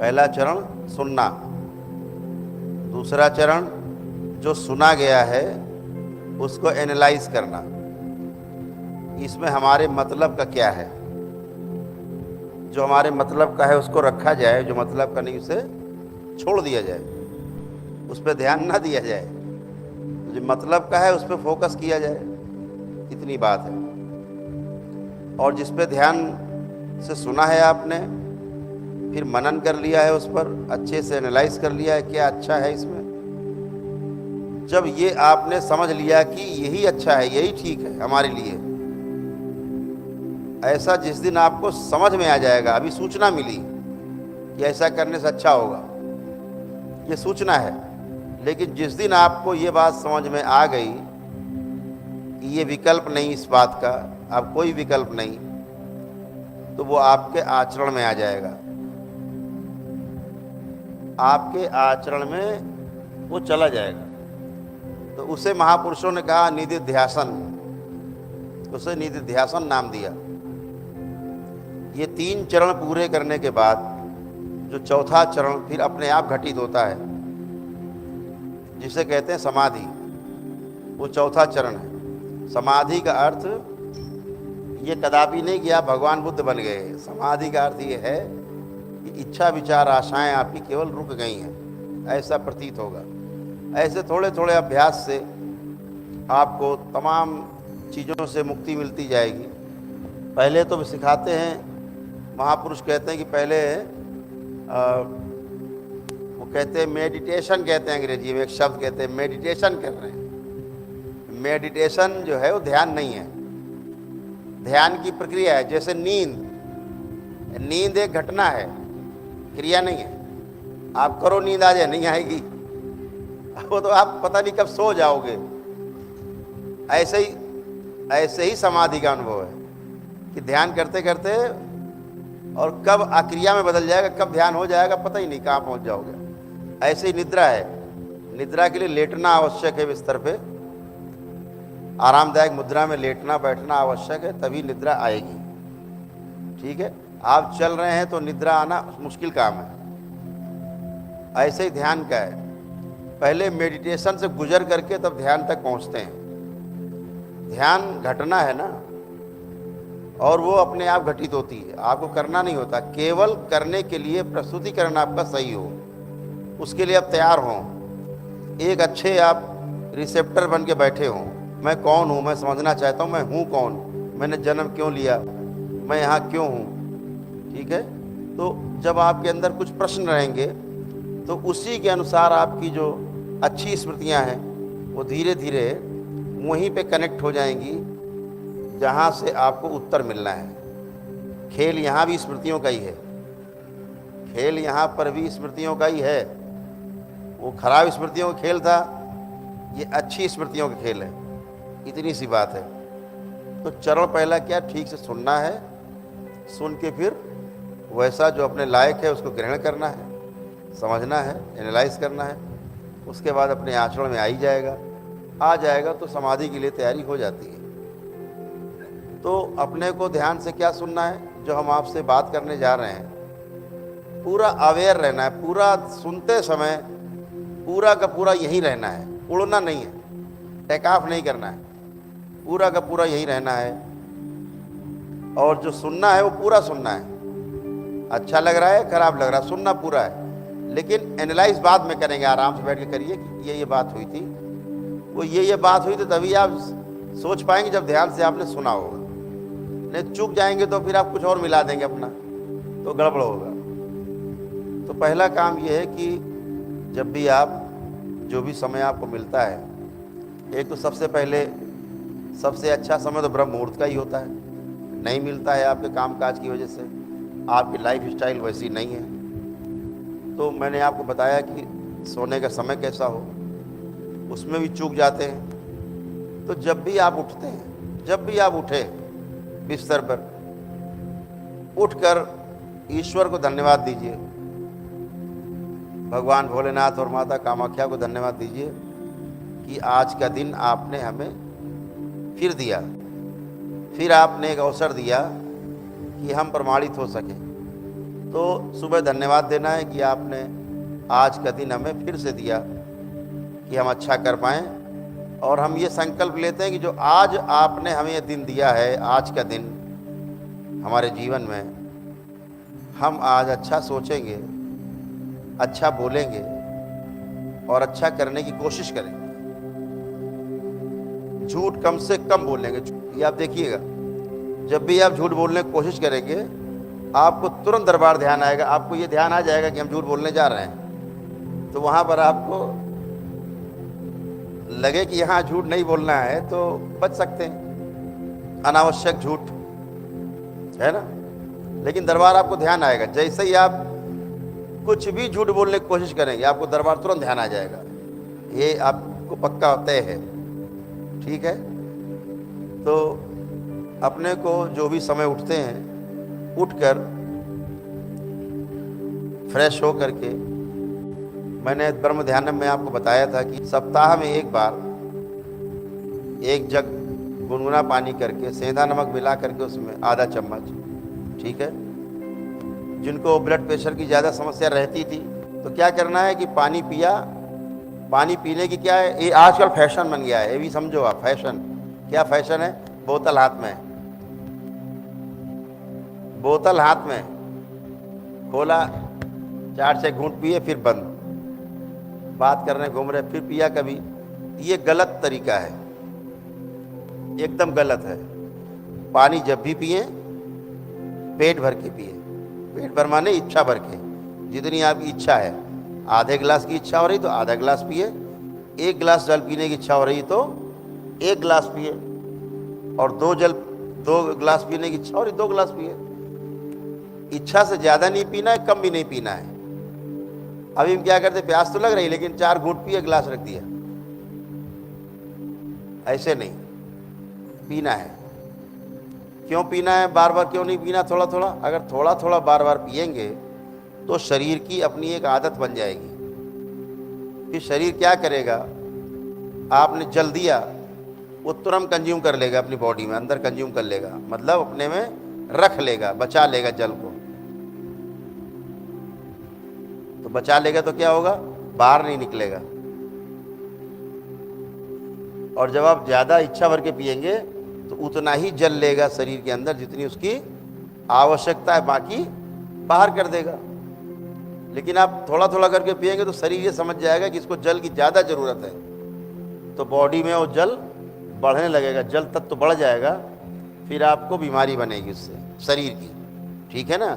पहला चरण सुनना, दूसरा चरण जो सुना गया है उसको एनालाइज करना, इसमें हमारे मतलब का क्या है। जो हमारे मतलब का है उसको रखा जाए, जो मतलब का नहीं उसे छोड़ दिया जाए, उस पर ध्यान ना दिया जाए। जो मतलब का है उस पर फोकस किया जाए, इतनी बात है। और जिस पे ध्यान से सुना है आपने, फिर मनन कर लिया है, उस पर अच्छे से एनालाइज कर लिया है क्या अच्छा है इसमें। जब ये आपने समझ लिया कि यही अच्छा है, यही ठीक है हमारे लिए, ऐसा जिस दिन आपको समझ में आ जाएगा, अभी सूचना मिली कि ऐसा करने से अच्छा होगा, ये सूचना है, लेकिन जिस दिन आपको ये बात समझ में आ गई कि ये विकल्प नहीं इस बात का, अब कोई विकल्प नहीं, तो वो आपके आचरण में आ जाएगा, आपके आचरण में वो चला जाएगा। तो उसे महापुरुषों ने कहा निधिध्यासन, उसे निधिध्यासन नाम दिया। ये 3 चरण पूरे करने के बाद जो चौथा चरण फिर अपने आप घटित होता है, जिसे कहते हैं समाधि, वो चौथा चरण है। समाधि का अर्थ ये कदापि नहीं कि आप भगवान बुद्ध बन गए। समाधि का अर्थ ये है कि इच्छा विचार आशाएं आपकी केवल रुक गई हैं, ऐसा प्रतीत होगा। ऐसे थोड़े थोड़े अभ्यास से आपको तमाम चीज़ों से मुक्ति मिलती जाएगी। पहले तो सिखाते हैं, महापुरुष कहते हैं कि पहले वो कहते हैं मेडिटेशन, कहते हैं अंग्रेजी में एक शब्द कहते हैं मेडिटेशन कर रहे हैं। मेडिटेशन जो है वो ध्यान नहीं है, ध्यान की प्रक्रिया है। जैसे नींद एक घटना है, क्रिया नहीं है। आप करो नींद आ जाए, नहीं आएगी, वो तो आप पता नहीं कब सो जाओगे। ऐसे ही समाधि का अनुभव है कि ध्यान करते करते और कब क्रिया में बदल जाएगा, कब ध्यान हो जाएगा पता ही नहीं, कहाँ पहुँच जाओगे। ऐसे ही निद्रा है, निद्रा के लिए लेटना आवश्यक है, बिस्तर पे आरामदायक मुद्रा में लेटना बैठना आवश्यक है, तभी निद्रा आएगी। ठीक है, आप चल रहे हैं तो निद्रा आना मुश्किल काम है। ऐसे ही ध्यान का है, पहले मेडिटेशन से गुजर करके तब ध्यान तक पहुंचते हैं। ध्यान घटना है ना, और वो अपने आप घटित होती है, आपको करना नहीं होता। केवल करने के लिए प्रस्तुतिकरण आपका सही हो, उसके लिए आप तैयार हों, एक अच्छे आप रिसेप्टर बन के बैठे हों। मैं कौन हूँ, मैं समझना चाहता हूँ मैं हूँ कौन, मैंने जन्म क्यों लिया, मैं यहाँ क्यों हूँ। ठीक है, तो जब आपके अंदर कुछ प्रश्न रहेंगे तो उसी के अनुसार आपकी जो अच्छी स्मृतियाँ हैं वो धीरे धीरे वहीं पे कनेक्ट हो जाएंगी जहाँ से आपको उत्तर मिलना है। खेल यहाँ भी स्मृतियों का ही है, खेल यहाँ पर भी स्मृतियों का ही है। वो खराब स्मृतियों का खेल था, ये अच्छी स्मृतियों का खेल है, इतनी सी बात है। तो चरण पहला क्या, ठीक से सुनना है, सुन के फिर वैसा जो अपने लायक है उसको ग्रहण करना है, समझना है, एनालाइज करना है। उसके बाद अपने आचरण में आ जाएगा तो समाधि के लिए तैयारी हो जाती है। तो अपने को ध्यान से क्या सुनना है, जो हम आपसे बात करने जा रहे हैं, पूरा अवेयर रहना है। पूरा सुनते समय पूरा का पूरा यहीं रहना है, उड़ना नहीं है, टेक ऑफ नहीं करना है, पूरा का पूरा यहीं रहना है। और जो सुनना है वो पूरा सुनना है, अच्छा लग रहा है खराब लग रहा है, सुनना पूरा है, लेकिन एनालाइज बाद में करेंगे, आराम से बैठ के करिए कि ये बात हुई थी, वो ये बात हुई थी, तभी आप सोच पाएंगे जब ध्यान से आपने सुना होगा। नहीं चूक जाएंगे तो फिर आप कुछ और मिला देंगे अपना, तो गड़बड़ होगा। तो पहला काम ये है कि जब भी आप जो भी समय आपको मिलता है, एक तो सबसे पहले सबसे अच्छा समय तो ब्रह्म मुहूर्त का ही होता है। नहीं मिलता है आपके कामकाज की वजह से, आपकी लाइफ स्टाइल वैसी नहीं है, तो मैंने आपको बताया कि सोने का समय कैसा हो, उसमें भी चूक जाते हैं। तो जब भी आप उठते हैं, जब भी आप उठे बिस्तर पर, उठकर ईश्वर को धन्यवाद दीजिए, भगवान भोलेनाथ और माता कामाख्या को धन्यवाद दीजिए कि आज का दिन आपने हमें फिर दिया, फिर आपने एक अवसर दिया कि हम प्रमाणित हो सके। तो सुबह धन्यवाद देना है कि आपने आज का दिन हमें फिर से दिया कि हम अच्छा कर पाएँ। और हम ये संकल्प लेते हैं कि जो आज आपने हमें ये दिन दिया है, आज का दिन हमारे जीवन में, हम आज अच्छा सोचेंगे, अच्छा बोलेंगे और अच्छा करने की कोशिश करेंगे। झूठ कम से कम बोलेंगे। ये आप देखिएगा, जब भी आप झूठ बोलने की कोशिश करेंगे, आपको तुरंत दरबार ध्यान आएगा। आपको ये ध्यान आ जाएगा कि हम झूठ बोलने जा रहे हैं, तो वहाँ पर आपको लगे कि यहाँ झूठ नहीं बोलना है तो बच सकते हैं, अनावश्यक झूठ, है ना। लेकिन दरबार आपको ध्यान आएगा। जैसे ही आप कुछ भी झूठ बोलने की कोशिश करेंगे, आपको दरबार तुरंत ध्यान आ जाएगा। ये आपको पक्का तय है, ठीक है। तो अपने को जो भी समय उठते हैं, उठकर फ्रेश हो करके, मैंने ब्रह्म ध्यान में आपको बताया था कि सप्ताह में एक बार एक जग गुनगुना पानी करके सेंधा नमक मिला करके उसमें आधा चम्मच, ठीक है। जिनको ब्लड प्रेशर की ज़्यादा समस्या रहती थी तो क्या करना है कि पानी पिया। पानी पीने की क्या है, ये आजकल फैशन बन गया है, ये भी समझो आप। फैशन क्या फैशन है? बोतल हाथ में, बोतल हाथ में, खोला, 4-6 घूंट पिए, फिर बंद, बात करने घूम रहे, फिर पिया कभी। ये गलत तरीका है, एकदम गलत है। पानी जब भी पिए, पेट भर के पिए। पेट भर माने इच्छा भर के, जितनी आपकी इच्छा है। आधे गिलास की इच्छा हो रही तो आधा गिलास पिए, 1 गिलास जल पीने की इच्छा हो रही तो 1 गिलास पिए, और 2 गिलास पीने की इच्छा हो रही 2 गिलास पिए। इच्छा से ज़्यादा नहीं पीना है, कम भी नहीं पीना है। अभी हम क्या करते, प्यास तो लग रही लेकिन 4 घूंट पिए, गिलास रख दिया। ऐसे नहीं पीना है। क्यों पीना है? बार बार क्यों नहीं पीना? थोड़ा थोड़ा। अगर थोड़ा थोड़ा बार बार पिएंगे तो शरीर की अपनी एक आदत बन जाएगी। फिर शरीर क्या करेगा, आपने जल दिया, वो तुरंत कंज्यूम कर लेगा, अपनी बॉडी में अंदर कंज्यूम कर लेगा, मतलब अपने में रख लेगा, बचा लेगा जल को। तो बचा लेगा तो क्या होगा, बाहर नहीं निकलेगा। और जब आप ज़्यादा इच्छा भर के पिएंगे तो उतना ही जल लेगा शरीर के अंदर जितनी उसकी आवश्यकता है, बाकी बाहर कर देगा। लेकिन आप थोड़ा थोड़ा करके पिएंगे तो शरीर ये समझ जाएगा कि इसको जल की ज़्यादा ज़रूरत है, तो बॉडी में वो जल बढ़ने लगेगा, जल तत्व तो बढ़ जाएगा, फिर आपको बीमारी बनेगी उससे शरीर की, ठीक है ना।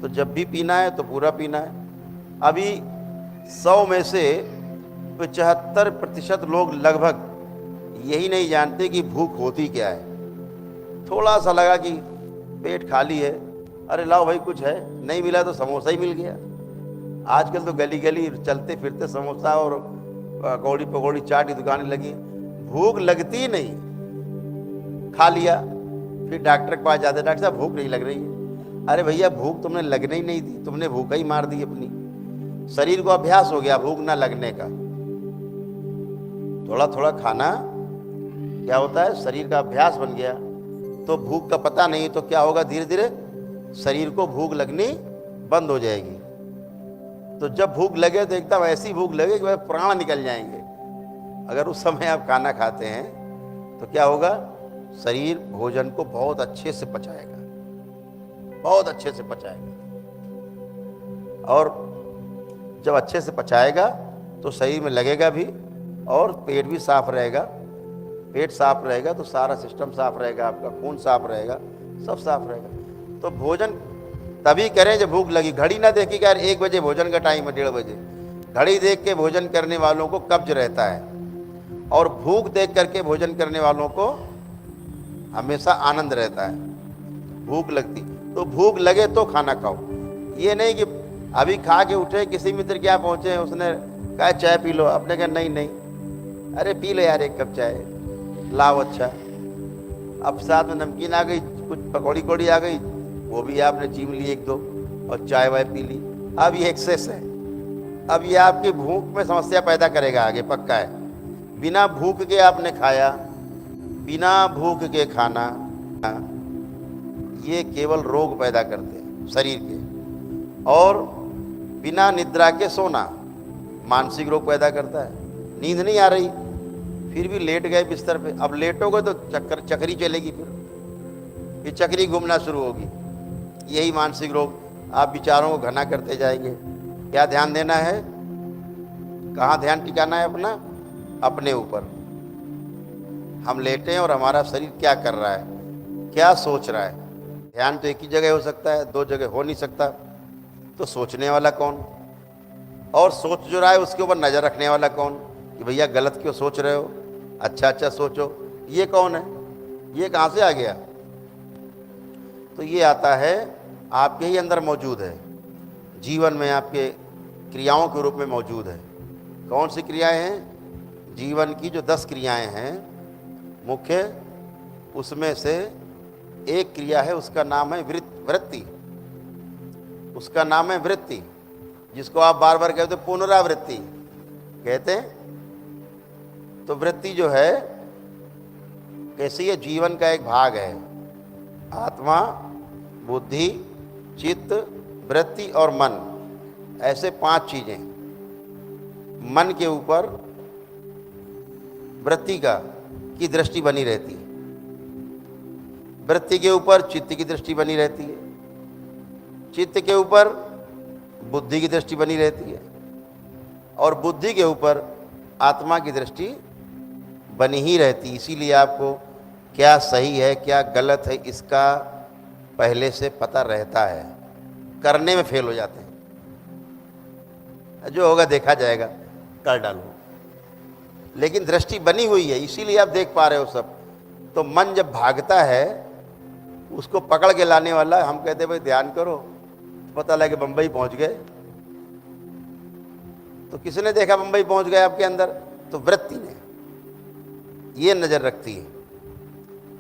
तो जब भी पीना है तो पूरा पीना है। अभी 100 में से 75% लोग लगभग यही नहीं जानते कि भूख होती क्या है। थोड़ा सा लगा कि पेट खाली है, अरे लाओ भाई कुछ है, नहीं मिला तो समोसा ही मिल गया। आजकल तो गली गली चलते फिरते समोसा और पकौड़ी पकौड़ी चाट की दुकानें लगी। भूख लगती ही नहीं, खा लिया, फिर डॉक्टर के पास जाते, डॉक्टर साहब भूख नहीं लग रही है। अरे भैया भूख तुमने लगने ही नहीं दी, तुमने भूख ही मार दी अपनी। शरीर को अभ्यास हो गया भूख ना लगने का। थोड़ा थोड़ा खाना क्या होता है, शरीर का अभ्यास बन गया तो भूख का पता नहीं, तो क्या होगा, धीरे धीरे शरीर को भूख लगनी बंद हो जाएगी। तो जब भूख लगे तो एकदम ऐसी भूख लगे कि वह प्राण निकल जाएंगे। अगर उस समय आप खाना खाते हैं तो क्या होगा, शरीर भोजन को बहुत अच्छे से पचाएगा, बहुत अच्छे से पचाएगा। और जब अच्छे से पचाएगा तो शरीर में लगेगा भी, और पेट भी साफ रहेगा। पेट साफ रहेगा तो सारा सिस्टम साफ रहेगा, आपका खून साफ रहेगा, सब साफ रहेगा। तो भोजन तभी करें जब भूख लगी। घड़ी ना देखी कि यार 1 बजे भोजन का टाइम है, 1:30 बजे। घड़ी देख के भोजन करने वालों को कब्ज रहता है, और भूख देख करके भोजन करने वालों को हमेशा आनंद रहता है। भूख लगती तो भूख लगे तो खाना खाओ। ये नहीं कि अभी खा के उठे, किसी मित्र क्या पहुँचे, उसने कहा चाय पी लो, आपने कहा नहीं नहीं, अरे पी लो यार 1 कप चाय, लाओ। अच्छा, अब साथ में नमकीन आ गई, कुछ पकौड़ी कौड़ी आ गई, वो भी आपने चीम ली 1-2, और चाय वाय पी ली। अब ये एक्सेस है। अब ये आपकी भूख में समस्या पैदा करेगा आगे, पक्का है। बिना भूख के आपने खाया, बिना भूख के खाना, ये केवल रोग पैदा करते हैं शरीर के। और बिना निद्रा के सोना मानसिक रोग पैदा करता है। नींद नहीं आ रही, फिर भी लेट गए बिस्तर पे, अब लेटोगे तो चक्री चलेगी, फिर चक्री घूमना शुरू होगी। यही मानसिक रोग, आप विचारों को घना करते जाएंगे। क्या ध्यान देना है, कहाँ ध्यान टिकाना है अपना? अपने ऊपर। हम लेटे हैं और हमारा शरीर क्या कर रहा है, क्या सोच रहा है। ध्यान तो एक ही जगह हो सकता है, दो जगह हो नहीं सकता। तो सोचने वाला कौन, और सोच जो रहा है उसके ऊपर नज़र रखने वाला कौन, कि भैया गलत क्यों सोच रहे हो, अच्छा सोचो। ये कौन है, ये कहाँ से आ गया? तो ये आता है आपके ही अंदर मौजूद है, जीवन में आपके क्रियाओं के रूप में मौजूद है। कौन सी क्रियाएं हैं? जीवन की जो 10 क्रियाएं हैं मुख्य, उसमें से एक क्रिया है, उसका नाम है वृत्ति। उसका नाम है वृत्ति, जिसको आप बार बार कहते हो पुनरावृत्ति कहते हैं। तो वृत्ति जो है कैसी है? जीवन का एक भाग है। आत्मा, बुद्धि, चित्त, वृत्ति और मन, ऐसे 5 चीजें। मन के ऊपर वृत्ति की दृष्टि बनी रहती है, वृत्ति के ऊपर चित्त की दृष्टि बनी रहती है, चित्त के ऊपर बुद्धि की दृष्टि बनी रहती है, और बुद्धि के ऊपर आत्मा की दृष्टि बनी ही रहती। इसीलिए आपको क्या सही है क्या गलत है इसका पहले से पता रहता है, करने में फेल हो जाते हैं। जो होगा देखा जाएगा, कर डालो, लेकिन दृष्टि बनी हुई है, इसीलिए आप देख पा रहे हो सब। तो मन जब भागता है, उसको पकड़ के लाने वाला, हम कहते हैं भाई ध्यान करो, पता लगे बंबई पहुंच गए। तो किसने देखा बंबई पहुंच गए आपके अंदर? तो वृत्ति ने, ये नजर रखती है।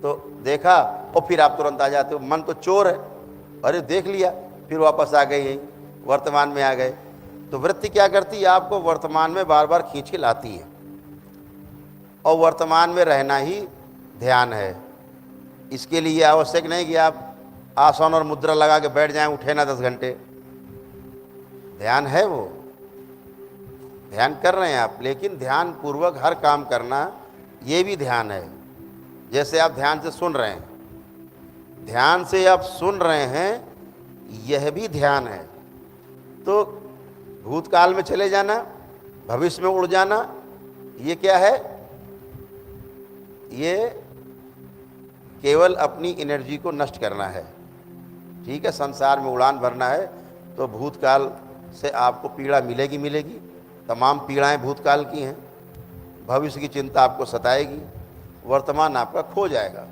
तो देखा और फिर आप तुरंत आ जाते हो, मन तो चोर है, अरे देख लिया, फिर वापस आ गए, यही वर्तमान में आ गए। तो वृत्ति क्या करती है? आपको वर्तमान में बार बार खींच के लाती है, और वर्तमान में रहना ही ध्यान है। इसके लिए आवश्यक नहीं कि आप आसन और मुद्रा लगा के बैठ जाएं, उठे ना 10 घंटे। ध्यान है, वो ध्यान कर रहे हैं आप, लेकिन ध्यान पूर्वक हर काम करना, ये भी ध्यान है। जैसे आप ध्यान से सुन रहे हैं, ध्यान से आप सुन रहे हैं, यह भी ध्यान है। तो भूतकाल में चले जाना, भविष्य में उड़ जाना, ये क्या है? ये केवल अपनी एनर्जी को नष्ट करना है। ठीक है, संसार में उड़ान भरना है, तो भूतकाल से आपको पीड़ा मिलेगी, तमाम पीड़ाएं भूतकाल की हैं। भविष्य की चिंता आपको सताएगी, वर्तमान आपका खो जाएगा।